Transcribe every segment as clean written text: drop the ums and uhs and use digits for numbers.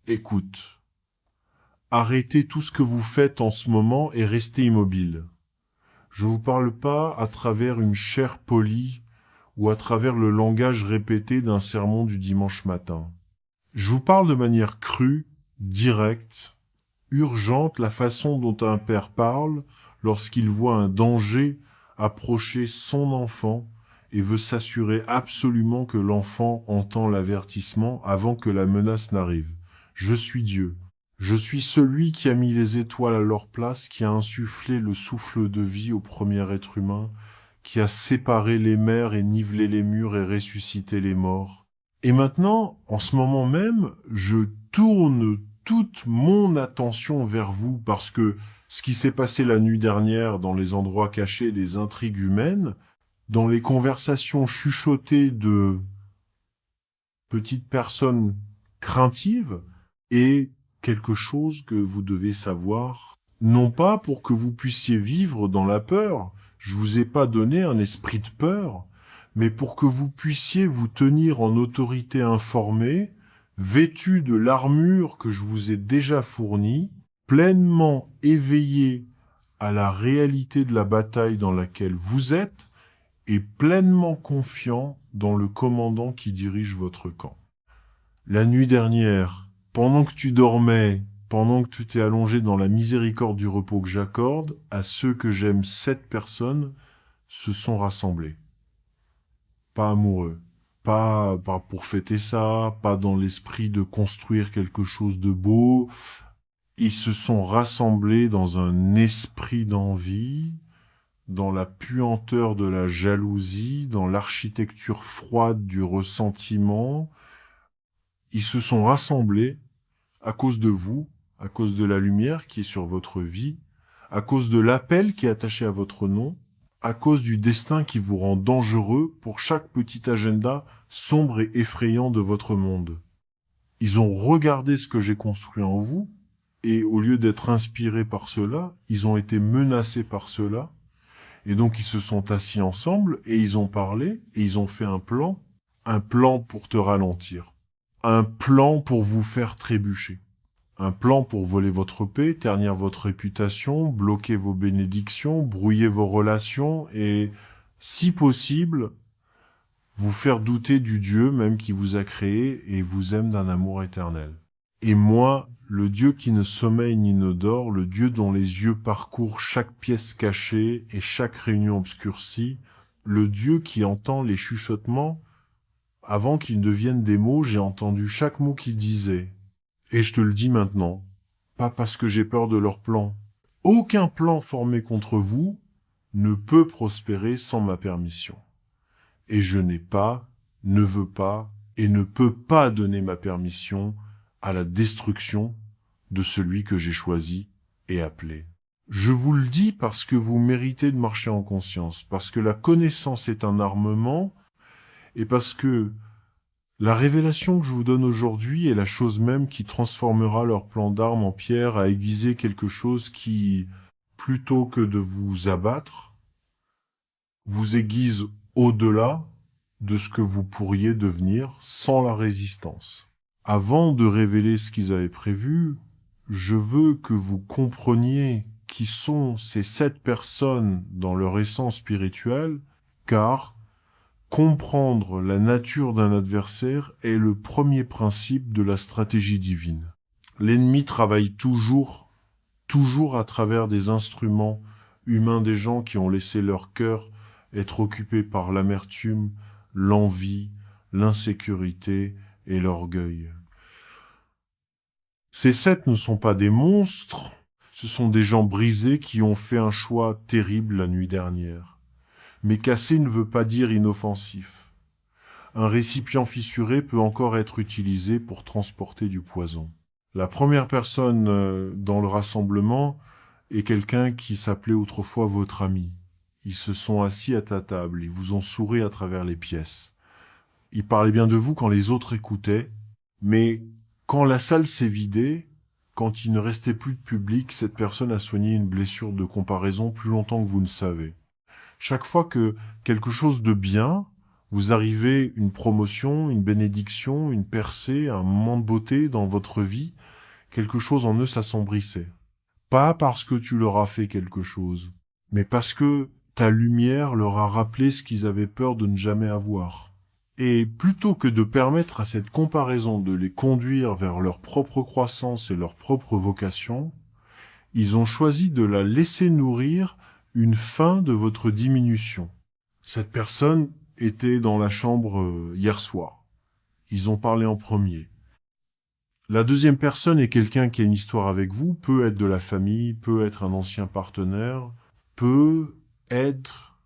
Écoute, arrêtez tout ce que vous faites en ce moment et restez immobile. Je vous parle pas à travers une chair polie ou à travers le langage répété d'un sermon du dimanche matin. Je vous parle de manière crue, directe, urgente, la façon dont un père parle lorsqu'il voit un danger approcher son enfant et veut s'assurer absolument que l'enfant entend l'avertissement avant que la menace n'arrive. Je suis Dieu. Je suis celui qui a mis les étoiles à leur place, qui a insufflé le souffle de vie au premier être humain, qui a séparé les mers et nivelé les murs et ressuscité les morts. Et maintenant, en ce moment même, je tourne toute mon attention vers vous parce que ce qui s'est passé la nuit dernière dans les endroits cachés des intrigues humaines, dans les conversations chuchotées de petites personnes craintives, est quelque chose que vous devez savoir, non pas pour que vous puissiez vivre dans la peur, je vous ai pas donné un esprit de peur, mais pour que vous puissiez vous tenir en autorité informée, vêtu de l'armure que je vous ai déjà fournie, pleinement éveillé à la réalité de la bataille dans laquelle vous êtes, et pleinement confiant dans le commandant qui dirige votre camp. La nuit dernière, pendant que tu dormais, pendant que tu t'es allongé dans la miséricorde du repos que j'accorde, à ceux que j'aime, 7 personnes se sont rassemblées. Pas amoureux, pas pour fêter ça, pas dans l'esprit de construire quelque chose de beau. Ils se sont rassemblés dans un esprit d'envie, dans la puanteur de la jalousie, dans l'architecture froide du ressentiment. Ils se sont rassemblés à cause de vous, à cause de la lumière qui est sur votre vie, à cause de l'appel qui est attaché à votre nom, à cause du destin qui vous rend dangereux pour chaque petit agenda sombre et effrayant de votre monde. Ils ont regardé ce que j'ai construit en vous, et au lieu d'être inspirés par cela, ils ont été menacés par cela, et donc ils se sont assis ensemble, et ils ont parlé, et ils ont fait un plan pour te ralentir, un plan pour vous faire trébucher. Un plan pour voler votre paix, ternir votre réputation, bloquer vos bénédictions, brouiller vos relations et, si possible, vous faire douter du Dieu même qui vous a créé et vous aime d'un amour éternel. Et moi, le Dieu qui ne sommeille ni ne dort, le Dieu dont les yeux parcourent chaque pièce cachée et chaque réunion obscurcie, le Dieu qui entend les chuchotements, avant qu'ils ne deviennent des mots, j'ai entendu chaque mot qu'il disait. Et je te le dis maintenant, pas parce que j'ai peur de leur plan. Aucun plan formé contre vous ne peut prospérer sans ma permission. Et je n'ai pas, ne veux pas et ne peux pas donner ma permission à la destruction de celui que j'ai choisi et appelé. Je vous le dis parce que vous méritez de marcher en conscience, parce que la connaissance est un armement et parce que la révélation que je vous donne aujourd'hui est la chose même qui transformera leur plan d'armes en pierre à aiguiser quelque chose qui, plutôt que de vous abattre, vous aiguise au-delà de ce que vous pourriez devenir sans la résistance. Avant de révéler ce qu'ils avaient prévu, je veux que vous compreniez qui sont ces 7 personnes dans leur essence spirituelle, car comprendre la nature d'un adversaire est le premier principe de la stratégie divine. L'ennemi travaille toujours à travers des instruments humains des gens qui ont laissé leur cœur être occupé par l'amertume, l'envie, l'insécurité et l'orgueil. Ces 7 ne sont pas des monstres, ce sont des gens brisés qui ont fait un choix terrible la nuit dernière. Mais cassé ne veut pas dire inoffensif. Un récipient fissuré peut encore être utilisé pour transporter du poison. La première personne dans le rassemblement est quelqu'un qui s'appelait autrefois votre ami. Ils se sont assis à ta table, ils vous ont souri à travers les pièces. Ils parlaient bien de vous quand les autres écoutaient, mais quand la salle s'est vidée, quand il ne restait plus de public, cette personne a soigné une blessure de comparaison plus longtemps que vous ne savez. Chaque fois que quelque chose de bien Vous arrivez une promotion, une bénédiction, une percée, un moment de beauté dans votre vie, quelque chose en eux s'assombrissait. Pas parce que tu leur as fait quelque chose, mais parce que ta lumière leur a rappelé ce qu'ils avaient peur de ne jamais avoir. Et plutôt que de permettre à cette comparaison de les conduire vers leur propre croissance et leur propre vocation, ils ont choisi de la laisser nourrir une fin de votre diminution. Cette personne était dans la chambre hier soir. Ils ont parlé en premier. La deuxième personne est quelqu'un qui a une histoire avec vous, peut être de la famille, peut être un ancien partenaire, peut être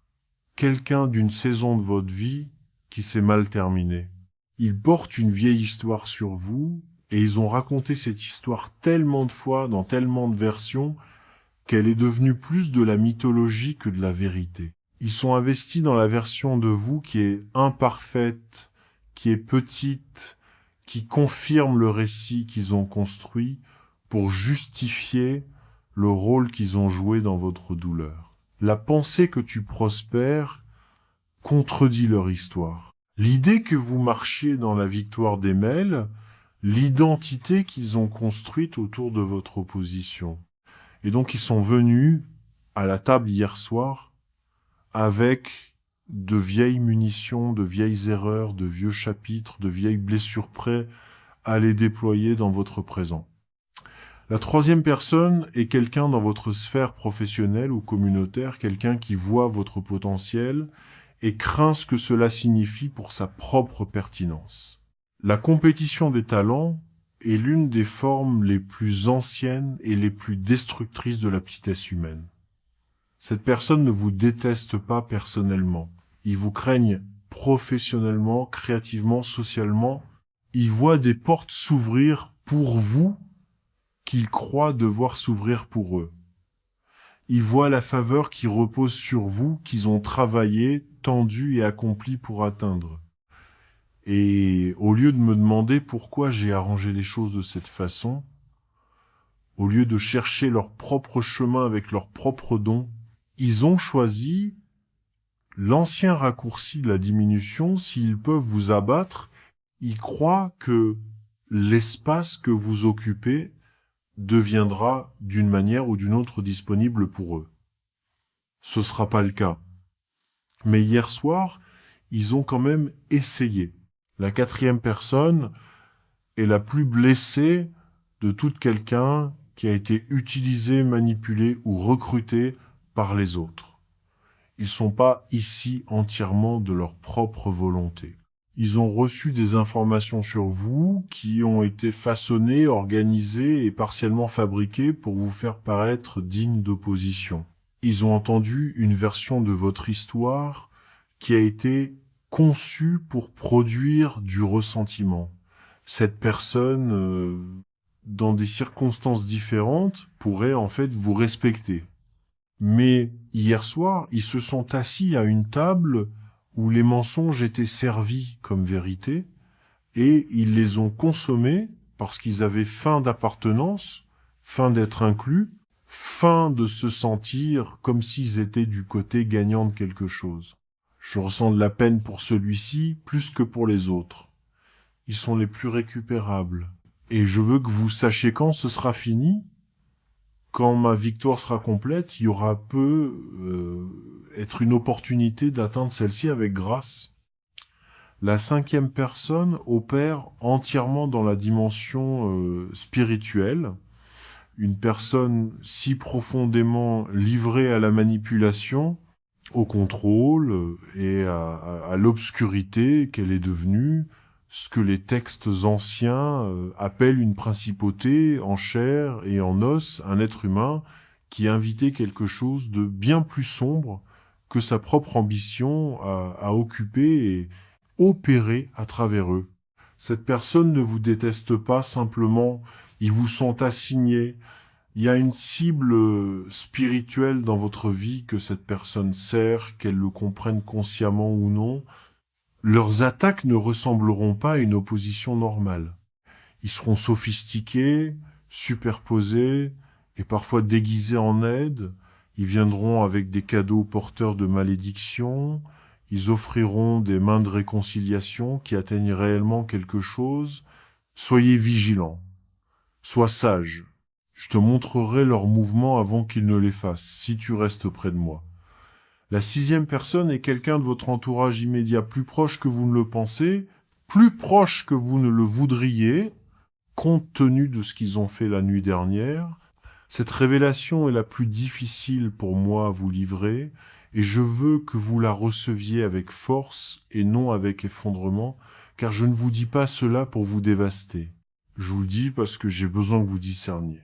quelqu'un d'une saison de votre vie qui s'est mal terminée. Ils portent une vieille histoire sur vous, et ils ont raconté cette histoire tellement de fois, dans tellement de versions, qu'elle est devenue plus de la mythologie que de la vérité. Ils sont investis dans la version de vous qui est imparfaite, qui est petite, qui confirme le récit qu'ils ont construit pour justifier le rôle qu'ils ont joué dans votre douleur. La pensée que tu prospères contredit leur histoire. L'idée que vous marchiez dans la victoire des Mêles, l'identité qu'ils ont construite autour de votre opposition. Et donc ils sont venus à la table hier soir avec de vieilles munitions, de vieilles erreurs, de vieux chapitres, de vieilles blessures prêts à les déployer dans votre présent. La troisième personne est quelqu'un dans votre sphère professionnelle ou communautaire, quelqu'un qui voit votre potentiel et craint ce que cela signifie pour sa propre pertinence. La compétition des talents est l'une des formes les plus anciennes et les plus destructrices de la petitesse humaine. Cette personne ne vous déteste pas personnellement. Ils vous craignent professionnellement, créativement, socialement. Ils voient des portes s'ouvrir pour vous qu'ils croient devoir s'ouvrir pour eux. Ils voient la faveur qui repose sur vous, qu'ils ont travaillé, tendu et accompli pour atteindre. Et au lieu de me demander pourquoi j'ai arrangé les choses de cette façon, au lieu de chercher leur propre chemin avec leurs propres dons, ils ont choisi l'ancien raccourci de la diminution. S'ils peuvent vous abattre, ils croient que l'espace que vous occupez deviendra d'une manière ou d'une autre disponible pour eux. Ce sera pas le cas. Mais hier soir, ils ont quand même essayé. La quatrième personne est la plus blessée de tout quelqu'un qui a été utilisé, manipulé ou recruté par les autres. Ils sont pas ici entièrement de leur propre volonté. Ils ont reçu des informations sur vous qui ont été façonnées, organisées et partiellement fabriquées pour vous faire paraître digne d'opposition. Ils ont entendu une version de votre histoire qui a été conçue pour produire du ressentiment. Cette personne, dans des circonstances différentes, pourrait en fait vous respecter. Mais hier soir, ils se sont assis à une table où les mensonges étaient servis comme vérité, et ils les ont consommés parce qu'ils avaient faim d'appartenance, faim d'être inclus, faim de se sentir comme s'ils étaient du côté gagnant de quelque chose. Je ressens de la peine pour celui-ci plus que pour les autres. Ils sont les plus récupérables. Et je veux que vous sachiez quand ce sera fini. Quand ma victoire sera complète, il y aura être une opportunité d'atteindre celle-ci avec grâce. La cinquième personne opère entièrement dans la dimension spirituelle. Une personne si profondément livrée à la manipulation, au contrôle et à l'obscurité qu'elle est devenue, ce que les textes anciens appellent une principauté en chair et en os, un être humain qui a invité quelque chose de bien plus sombre que sa propre ambition à occuper et opérer à travers eux. Cette personne ne vous déteste pas simplement, ils vous sont assignés. Il y a une cible spirituelle dans votre vie que cette personne sert, qu'elle le comprenne consciemment ou non. Leurs attaques ne ressembleront pas à une opposition normale. Ils seront sophistiqués, superposés et parfois déguisés en aide. Ils viendront avec des cadeaux porteurs de malédiction. ils offriront des mains de réconciliation qui atteignent réellement quelque chose. Soyez vigilants, sois sage. Je te montrerai leurs mouvements avant qu'ils ne les fassent, si tu restes près de moi. La sixième personne est quelqu'un de votre entourage immédiat, plus proche que vous ne le pensez, plus proche que vous ne le voudriez, compte tenu de ce qu'ils ont fait la nuit dernière. Cette révélation est la plus difficile pour moi à vous livrer, et je veux que vous la receviez avec force et non avec effondrement, car je ne vous dis pas cela pour vous dévaster. Je vous le dis parce que j'ai besoin que vous discerniez.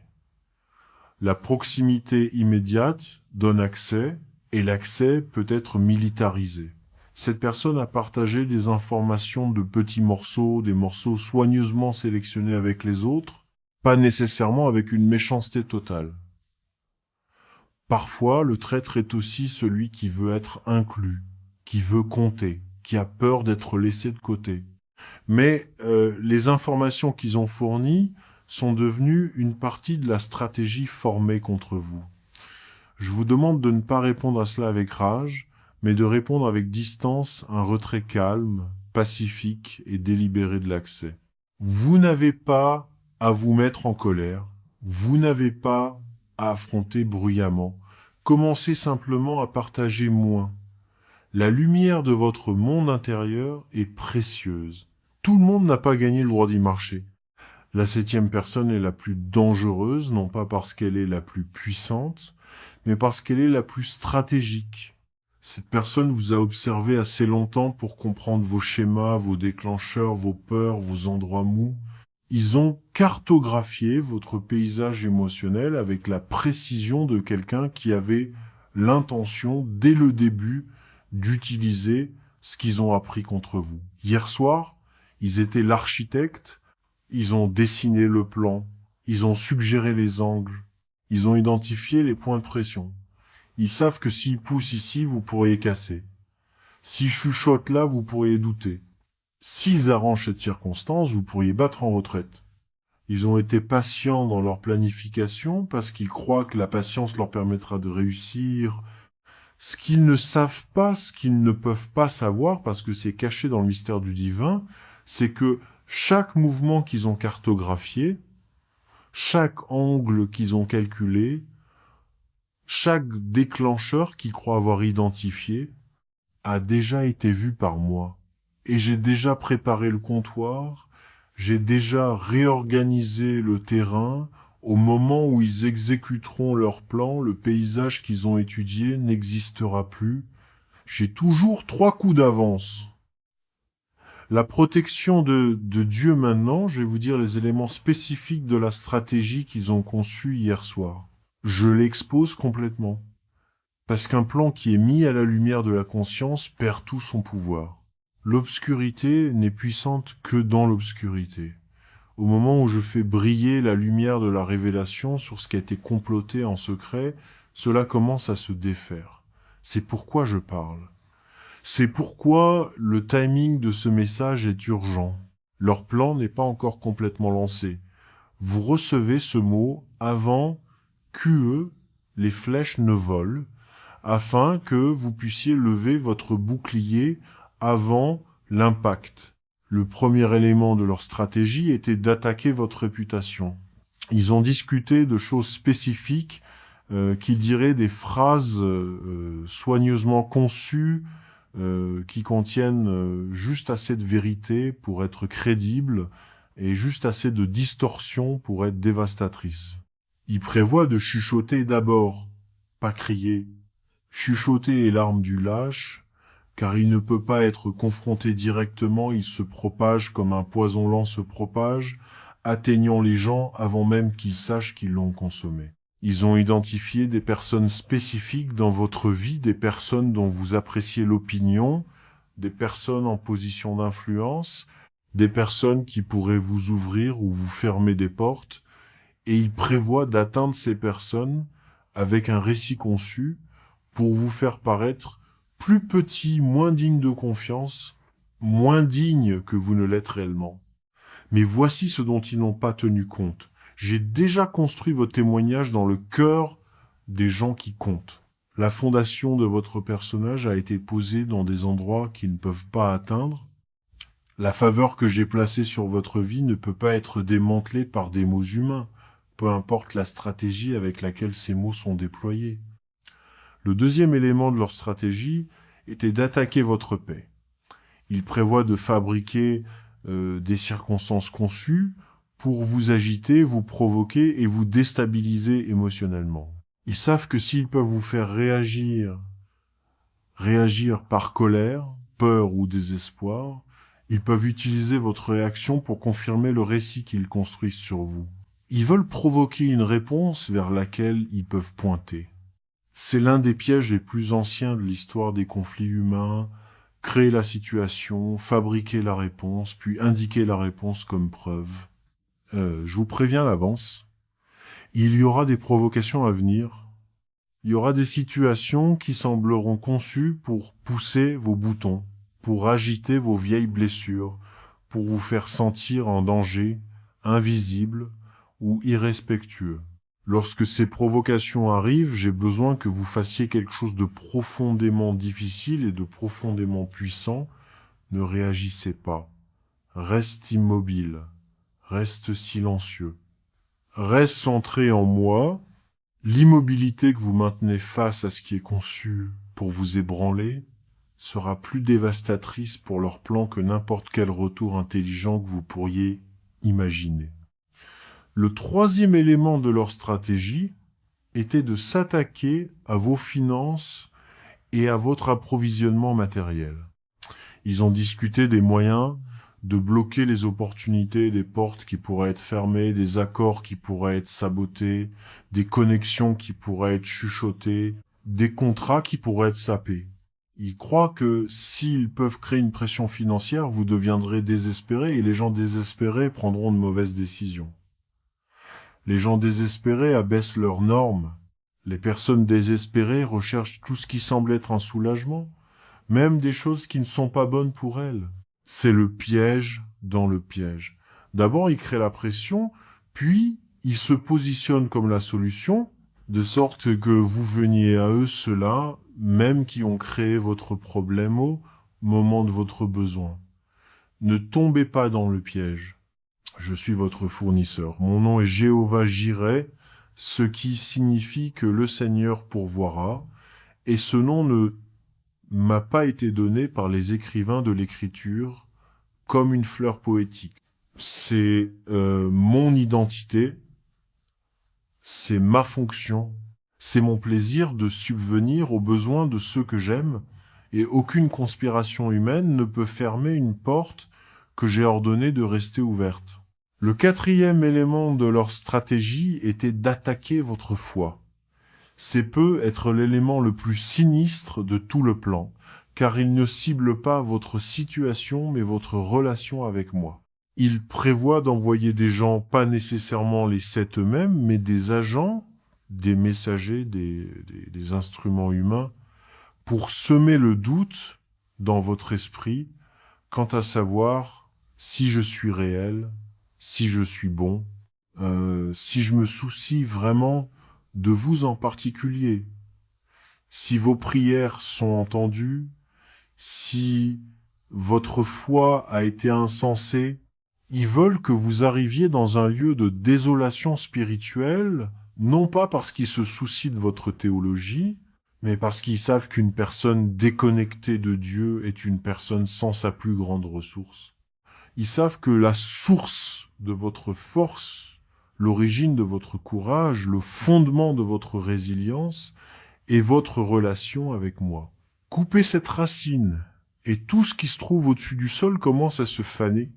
La proximité immédiate donne accès, et l'accès peut être militarisé. Cette personne a partagé des informations de petits morceaux, des morceaux soigneusement sélectionnés avec les autres, pas nécessairement avec une méchanceté totale. Parfois, le traître est aussi celui qui veut être inclus, qui veut compter, qui a peur d'être laissé de côté. Mais les informations qu'ils ont fournies sont devenues une partie de la stratégie formée contre vous. Je vous demande de ne pas répondre à cela avec rage, mais de répondre avec distance, un retrait calme, pacifique et délibéré de l'accès. Vous n'avez pas à vous mettre en colère, vous n'avez pas à affronter bruyamment. Commencez simplement à partager moins. La lumière de votre monde intérieur est précieuse. Tout le monde n'a pas gagné le droit d'y marcher. La septième personne est la plus dangereuse, non pas parce qu'elle est la plus puissante, mais parce qu'elle est la plus stratégique. Cette personne vous a observé assez longtemps pour comprendre vos schémas, vos déclencheurs, vos peurs, vos endroits mous. Ils ont cartographié votre paysage émotionnel avec la précision de quelqu'un qui avait l'intention, dès le début, d'utiliser ce qu'ils ont appris contre vous. Hier soir, ils étaient l'architecte, ils ont dessiné le plan, ils ont suggéré les angles, ils ont identifié les points de pression. Ils savent que s'ils poussent ici, vous pourriez casser. S'ils chuchotent là, vous pourriez douter. S'ils arrangent cette circonstance, vous pourriez battre en retraite. Ils ont été patients dans leur planification parce qu'ils croient que la patience leur permettra de réussir. Ce qu'ils ne savent pas, ce qu'ils ne peuvent pas savoir, parce que c'est caché dans le mystère du divin, c'est que chaque mouvement qu'ils ont cartographié, chaque angle qu'ils ont calculé, chaque déclencheur qu'ils croient avoir identifié, a déjà été vu par moi. Et j'ai déjà préparé le comptoir, j'ai déjà réorganisé le terrain. Au moment où ils exécuteront leur plan, le paysage qu'ils ont étudié n'existera plus. J'ai toujours 3 coups d'avance. La protection de Dieu maintenant, je vais vous dire les éléments spécifiques de la stratégie qu'ils ont conçue hier soir. Je l'expose complètement. Parce qu'un plan qui est mis à la lumière de la conscience perd tout son pouvoir. L'obscurité n'est puissante que dans l'obscurité. Au moment où je fais briller la lumière de la révélation sur ce qui a été comploté en secret, cela commence à se défaire. C'est pourquoi je parle. C'est pourquoi le timing de ce message est urgent. Leur plan n'est pas encore complètement lancé. Vous recevez ce mot avant qu'eux, les flèches ne volent, afin que vous puissiez lever votre bouclier avant l'impact. Le premier élément de leur stratégie était d'attaquer votre réputation. Ils ont discuté de choses spécifiques qu'ils diraient des phrases soigneusement conçues qui contiennent juste assez de vérité pour être crédibles et juste assez de distorsion pour être dévastatrices. Ils prévoient de chuchoter d'abord, pas crier. Chuchoter est l'arme du lâche, car il ne peut pas être confronté directement, il se propage comme un poison lent se propage, atteignant les gens avant même qu'ils sachent qu'ils l'ont consommé. Ils ont identifié des personnes spécifiques dans votre vie, des personnes dont vous appréciez l'opinion, des personnes en position d'influence, des personnes qui pourraient vous ouvrir ou vous fermer des portes, et ils prévoient d'atteindre ces personnes avec un récit conçu pour vous faire paraître plus petit, moins digne de confiance, moins digne que vous ne l'êtes réellement. Mais voici ce dont ils n'ont pas tenu compte. J'ai déjà construit vos témoignages dans le cœur des gens qui comptent. La fondation de votre personnage a été posée dans des endroits qu'ils ne peuvent pas atteindre. La faveur que j'ai placée sur votre vie ne peut pas être démantelée par des mots humains, peu importe la stratégie avec laquelle ces mots sont déployés. Le deuxième élément de leur stratégie était d'attaquer votre paix. Ils prévoient de fabriquer des circonstances conçues pour vous agiter, vous provoquer et vous déstabiliser émotionnellement. Ils savent que s'ils peuvent vous faire réagir par colère, peur ou désespoir, ils peuvent utiliser votre réaction pour confirmer le récit qu'ils construisent sur vous. Ils veulent provoquer une réponse vers laquelle ils peuvent pointer. C'est l'un des pièges les plus anciens de l'histoire des conflits humains, créer la situation, fabriquer la réponse, puis indiquer la réponse comme preuve. Je vous préviens à l'avance, il y aura des provocations à venir. Il y aura des situations qui sembleront conçues pour pousser vos boutons, pour agiter vos vieilles blessures, pour vous faire sentir en danger, invisible ou irrespectueux. Lorsque ces provocations arrivent, j'ai besoin que vous fassiez quelque chose de profondément difficile et de profondément puissant. Ne réagissez pas. Reste immobile. Reste silencieux. Reste centré en moi. L'immobilité que vous maintenez face à ce qui est conçu pour vous ébranler sera plus dévastatrice pour leur plan que n'importe quel retour intelligent que vous pourriez imaginer. Le troisième élément de leur stratégie était de s'attaquer à vos finances et à votre approvisionnement matériel. Ils ont discuté des moyens de bloquer les opportunités, des portes qui pourraient être fermées, des accords qui pourraient être sabotés, des connexions qui pourraient être chuchotées, des contrats qui pourraient être sapés. Ils croient que s'ils peuvent créer une pression financière, vous deviendrez désespéré et les gens désespérés prendront de mauvaises décisions. Les gens désespérés abaissent leurs normes. Les personnes désespérées recherchent tout ce qui semble être un soulagement, même des choses qui ne sont pas bonnes pour elles. C'est le piège dans le piège. D'abord, ils créent la pression, puis ils se positionnent comme la solution, de sorte que vous veniez à eux, ceux-là, même qui ont créé votre problème au moment de votre besoin. Ne tombez pas dans le piège. Je suis votre fournisseur. Mon nom est Jéhovah Jireh, ce qui signifie que le Seigneur pourvoira, et ce nom ne m'a pas été donné par les écrivains de l'écriture comme une fleur poétique. C'est mon identité, c'est ma fonction, c'est mon plaisir de subvenir aux besoins de ceux que j'aime, et aucune conspiration humaine ne peut fermer une porte que j'ai ordonné de rester ouverte. Le quatrième élément de leur stratégie était d'attaquer votre foi. C'est peut être l'élément le plus sinistre de tout le plan, car il ne cible pas votre situation, mais votre relation avec moi. Il prévoit d'envoyer des gens, pas nécessairement les 7 eux-mêmes, mais des agents, des messagers, des instruments humains, pour semer le doute dans votre esprit, quant à savoir si je suis réel, si je suis bon, si je me soucie vraiment de vous en particulier, si vos prières sont entendues, si votre foi a été insensée. Ils veulent que vous arriviez dans un lieu de désolation spirituelle, non pas parce qu'ils se soucient de votre théologie, mais parce qu'ils savent qu'une personne déconnectée de Dieu est une personne sans sa plus grande ressource. Ils savent que la source de votre force, l'origine de votre courage, le fondement de votre résilience est votre relation avec moi. Coupez cette racine, et tout ce qui se trouve au-dessus du sol commence à se faner.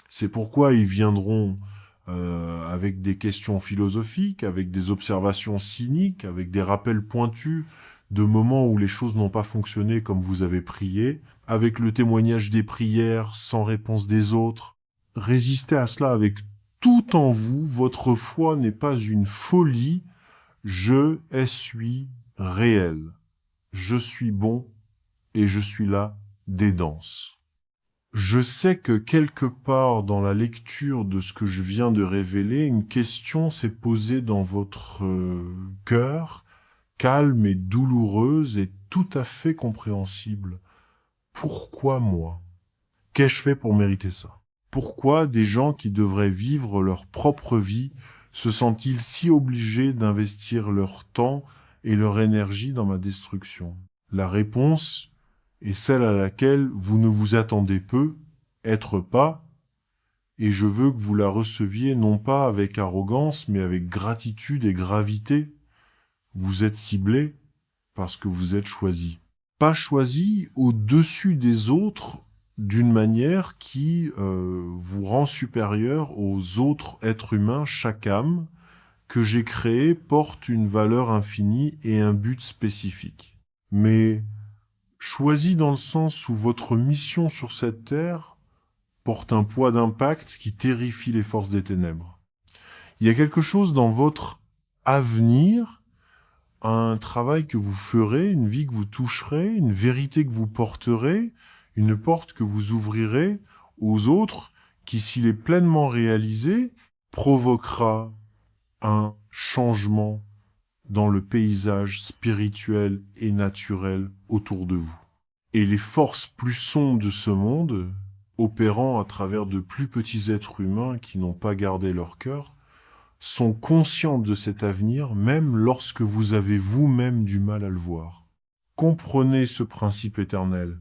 C'est pourquoi ils viendront avec des questions philosophiques, avec des observations cyniques, avec des rappels pointus de moments où les choses n'ont pas fonctionné comme vous avez prié, avec le témoignage des prières sans réponse des autres. Résistez à cela avec tout en vous. Votre foi n'est pas une folie. Je suis réel. Je suis bon et je suis là des danses. Je sais que quelque part dans la lecture de ce que je viens de révéler, une question s'est posée dans votre cœur. calme et douloureuse et tout à fait compréhensible. Pourquoi moi? Qu'ai-je fait pour mériter ça? Pourquoi des gens qui devraient vivre leur propre vie se sentent-ils si obligés d'investir leur temps et leur énergie dans ma destruction? La réponse est celle à laquelle vous ne vous attendez peu, être pas, et je veux que vous la receviez non pas avec arrogance, mais avec gratitude et gravité. Vous êtes ciblé parce que vous êtes choisi. Pas choisi au-dessus des autres d'une manière qui vous rend supérieur aux autres êtres humains. Chaque âme que j'ai créée porte une valeur infinie et un but spécifique. Mais choisi dans le sens où votre mission sur cette terre porte un poids d'impact qui terrifie les forces des ténèbres. Il y a quelque chose dans votre avenir, un travail que vous ferez, une vie que vous toucherez, une vérité que vous porterez, une porte que vous ouvrirez aux autres qui, s'il est pleinement réalisé, provoquera un changement dans le paysage spirituel et naturel autour de vous. Et les forces plus sombres de ce monde, opérant à travers de plus petits êtres humains qui n'ont pas gardé leur cœur, sont conscientes de cet avenir, même lorsque vous avez vous-même du mal à le voir. Comprenez ce principe éternel.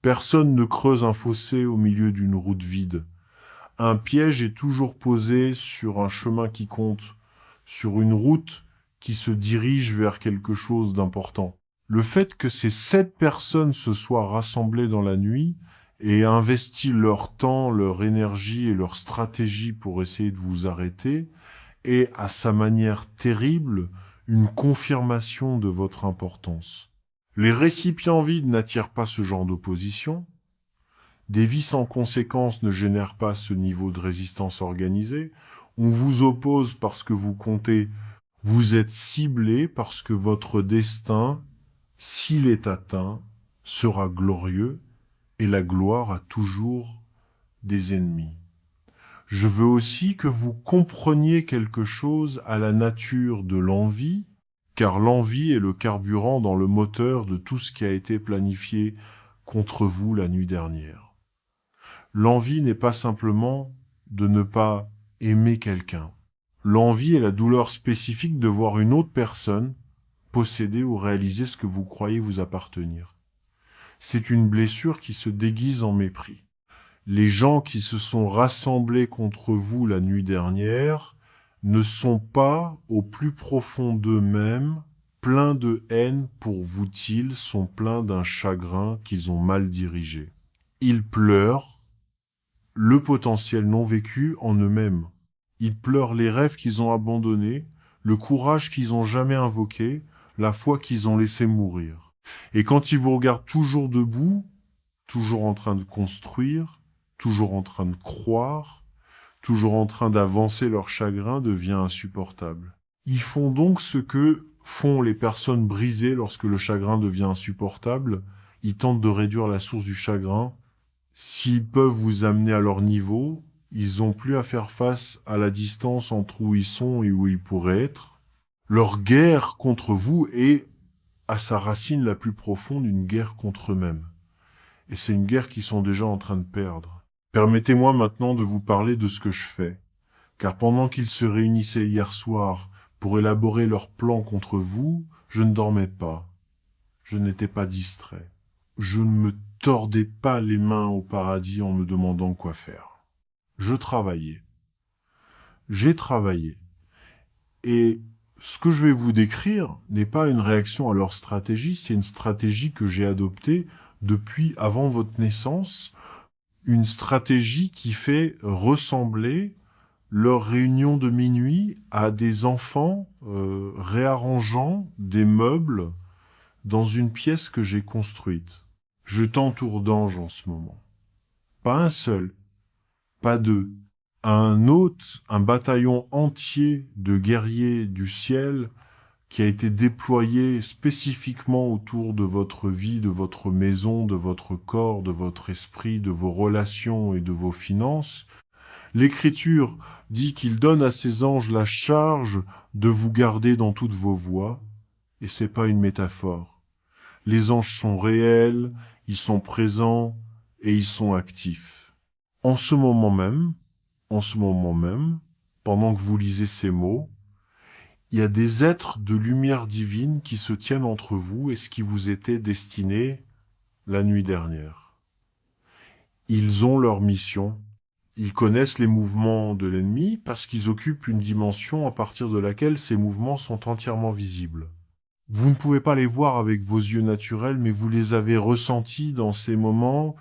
Personne ne creuse un fossé au milieu d'une route vide. Un piège est toujours posé sur un chemin qui compte, sur une route qui se dirige vers quelque chose d'important. Le fait que ces 7 personnes se soient rassemblées dans la nuit et investi leur temps, leur énergie et leur stratégie pour essayer de vous arrêter est, à sa manière terrible, une confirmation de votre importance. Les récipients vides n'attirent pas ce genre d'opposition. Des vies sans conséquence ne génèrent pas ce niveau de résistance organisée. On vous oppose parce que vous comptez. Vous êtes ciblé parce que votre destin, s'il est atteint, sera glorieux, et la gloire a toujours des ennemis. Je veux aussi que vous compreniez quelque chose à la nature de l'envie, car l'envie est le carburant dans le moteur de tout ce qui a été planifié contre vous la nuit dernière. L'envie n'est pas simplement de ne pas aimer quelqu'un. L'envie est la douleur spécifique de voir une autre personne posséder ou réaliser ce que vous croyez vous appartenir. C'est une blessure qui se déguise en mépris. Les gens qui se sont rassemblés contre vous la nuit dernière ne sont pas, au plus profond d'eux-mêmes, pleins de haine pour vous-ils, sont pleins d'un chagrin qu'ils ont mal dirigé. Ils pleurent le potentiel non vécu en eux-mêmes. Ils pleurent les rêves qu'ils ont abandonnés, le courage qu'ils ont jamais invoqué, la foi qu'ils ont laissé mourir. Et quand ils vous regardent toujours debout, toujours en train de construire, toujours en train de croire, toujours en train d'avancer, leur chagrin devient insupportable. Ils font donc ce que font les personnes brisées lorsque le chagrin devient insupportable. Ils tentent de réduire la source du chagrin. S'ils peuvent vous amener à leur niveau, ils n'ont plus à faire face à la distance entre où ils sont et où ils pourraient être. Leur guerre contre vous est, à sa racine la plus profonde, une guerre contre eux-mêmes. Et c'est une guerre qu'ils sont déjà en train de perdre. Permettez-moi maintenant de vous parler de ce que je fais, car pendant qu'ils se réunissaient hier soir pour élaborer leur plan contre vous, je ne dormais pas. Je n'étais pas distrait. Je ne me tordais pas les mains au paradis en me demandant quoi faire. Je travaillais. J'ai travaillé. Et ce que je vais vous décrire n'est pas une réaction à leur stratégie, c'est une stratégie que j'ai adoptée depuis avant votre naissance, une stratégie qui fait ressembler leur réunion de minuit à des enfants réarrangeant des meubles dans une pièce que j'ai construite. Je t'entoure d'anges en ce moment. Pas un seul, pas deux. Un hôte, un bataillon entier de guerriers du ciel qui a été déployé spécifiquement autour de votre vie, de votre maison, de votre corps, de votre esprit, de vos relations et de vos finances. L'Écriture dit qu'il donne à ses anges la charge de vous garder dans toutes vos voies Et c'est pas une métaphore. Les anges sont réels, ils sont présents et ils sont actifs. En ce moment même, pendant que vous lisez ces mots, il y a des êtres de lumière divine qui se tiennent entre vous et ce qui vous était destiné la nuit dernière. Ils ont leur mission. Ils connaissent les mouvements de l'ennemi parce qu'ils occupent une dimension à partir de laquelle ces mouvements sont entièrement visibles. Vous ne pouvez pas les voir avec vos yeux naturels, mais vous les avez ressentis dans ces moments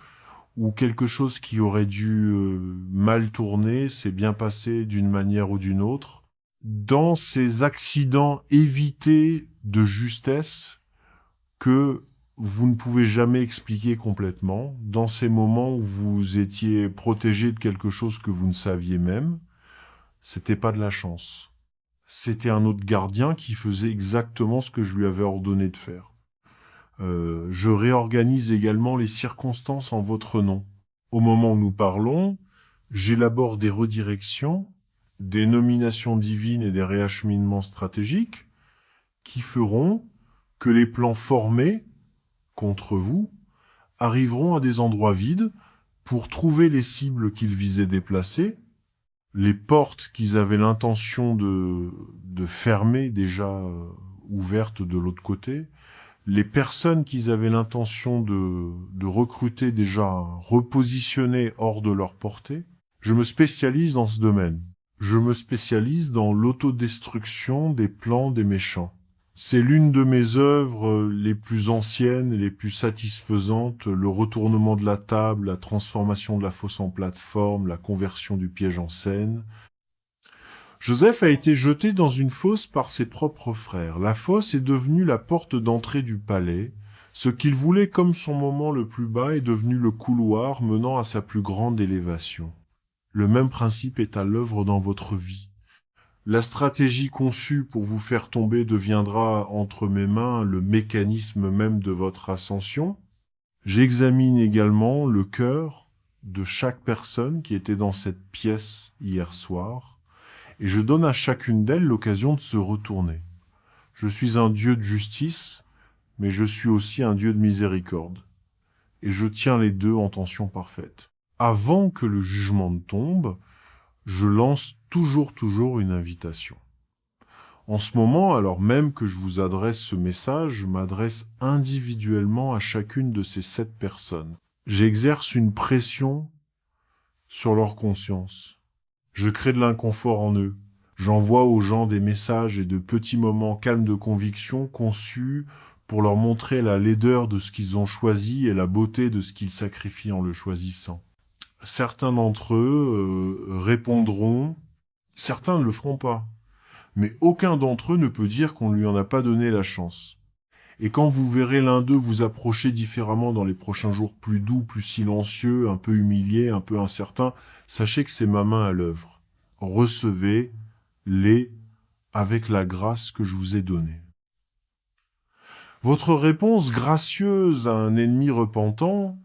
où quelque chose qui aurait dû mal tourner s'est bien passé d'une manière ou d'une autre. Dans ces accidents évités de justesse que vous ne pouvez jamais expliquer complètement, dans ces moments où vous étiez protégé de quelque chose que vous ne saviez même, c'était pas de la chance. C'était un autre gardien qui faisait exactement ce que je lui avais ordonné de faire. Je réorganise également les circonstances en votre nom. Au moment où nous parlons, j'élabore des redirections, des nominations divines et des réacheminements stratégiques qui feront que les plans formés contre vous arriveront à des endroits vides pour trouver les cibles qu'ils visaient déplacer, les portes qu'ils avaient l'intention de fermer déjà ouvertes de l'autre côté, les personnes qu'ils avaient l'intention de recruter déjà repositionnées hors de leur portée. Je me spécialise dans ce domaine. Je me spécialise dans l'autodestruction des plans des méchants. C'est l'une de mes œuvres les plus anciennes et les plus satisfaisantes, le retournement de la table, la transformation de la fosse en plateforme, la conversion du piège en scène. Joseph a été jeté dans une fosse par ses propres frères. La fosse est devenue la porte d'entrée du palais. Ce qu'il voulait comme son moment le plus bas est devenu le couloir menant à sa plus grande élévation. Le même principe est à l'œuvre dans votre vie. La stratégie conçue pour vous faire tomber deviendra entre mes mains le mécanisme même de votre ascension. J'examine également le cœur de chaque personne qui était dans cette pièce hier soir, et je donne à chacune d'elles l'occasion de se retourner. Je suis un Dieu de justice, mais je suis aussi un Dieu de miséricorde, et je tiens les deux en tension parfaite. Avant que le jugement ne tombe, je lance toujours une invitation. En ce moment, alors même que je vous adresse ce message, je m'adresse individuellement à chacune de ces 7 personnes. J'exerce une pression sur leur conscience. Je crée de l'inconfort en eux. J'envoie aux gens des messages et de petits moments calmes de conviction conçus pour leur montrer la laideur de ce qu'ils ont choisi et la beauté de ce qu'ils sacrifient en le choisissant. Certains d'entre eux répondront, certains ne le feront pas, mais aucun d'entre eux ne peut dire qu'on ne lui en a pas donné la chance. Et quand vous verrez l'un d'eux vous approcher différemment dans les prochains jours, plus doux, plus silencieux, un peu humilié, un peu incertain, sachez que c'est ma main à l'œuvre. Recevez-les avec la grâce que je vous ai donnée. Votre réponse gracieuse à un ennemi repentant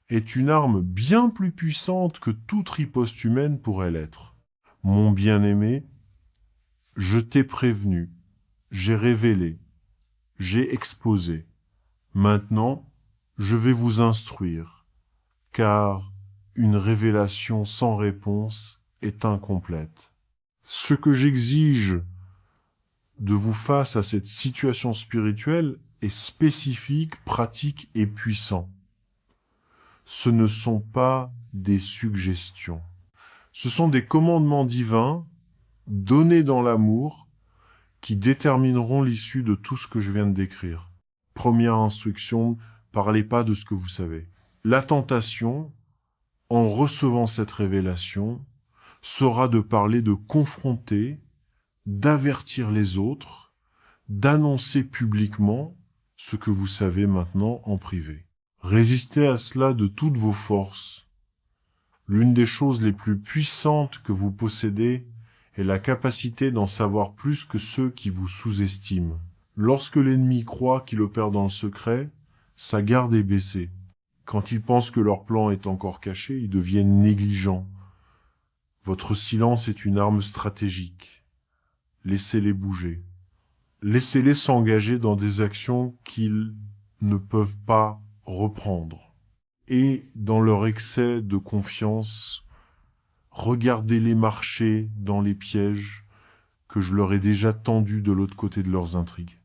est une arme bien plus puissante que toute riposte humaine pourrait l'être. Mon bien-aimé, je t'ai prévenu, j'ai révélé, j'ai exposé. Maintenant, je vais vous instruire, car une révélation sans réponse est incomplète. Ce que j'exige de vous face à cette situation spirituelle est spécifique, pratique et puissant. Ce ne sont pas des suggestions. Ce sont des commandements divins donnés dans l'amour qui détermineront l'issue de tout ce que je viens de décrire. Première instruction, parlez pas de ce que vous savez. La tentation, en recevant cette révélation, sera de parler, de confronter, d'avertir les autres, d'annoncer publiquement ce que vous savez maintenant en privé. Résistez à cela de toutes vos forces. L'une des choses les plus puissantes que vous possédez est la capacité d'en savoir plus que ceux qui vous sous-estiment. Lorsque l'ennemi croit qu'il opère dans le secret, sa garde est baissée. Quand ils pensent que leur plan est encore caché, ils deviennent négligents. Votre silence est une arme stratégique. Laissez-les bouger. Laissez-les s'engager dans des actions qu'ils ne peuvent pas reprendre. Et dans leur excès de confiance, regardez-les marcher dans les pièges que je leur ai déjà tendus de l'autre côté de leurs intrigues.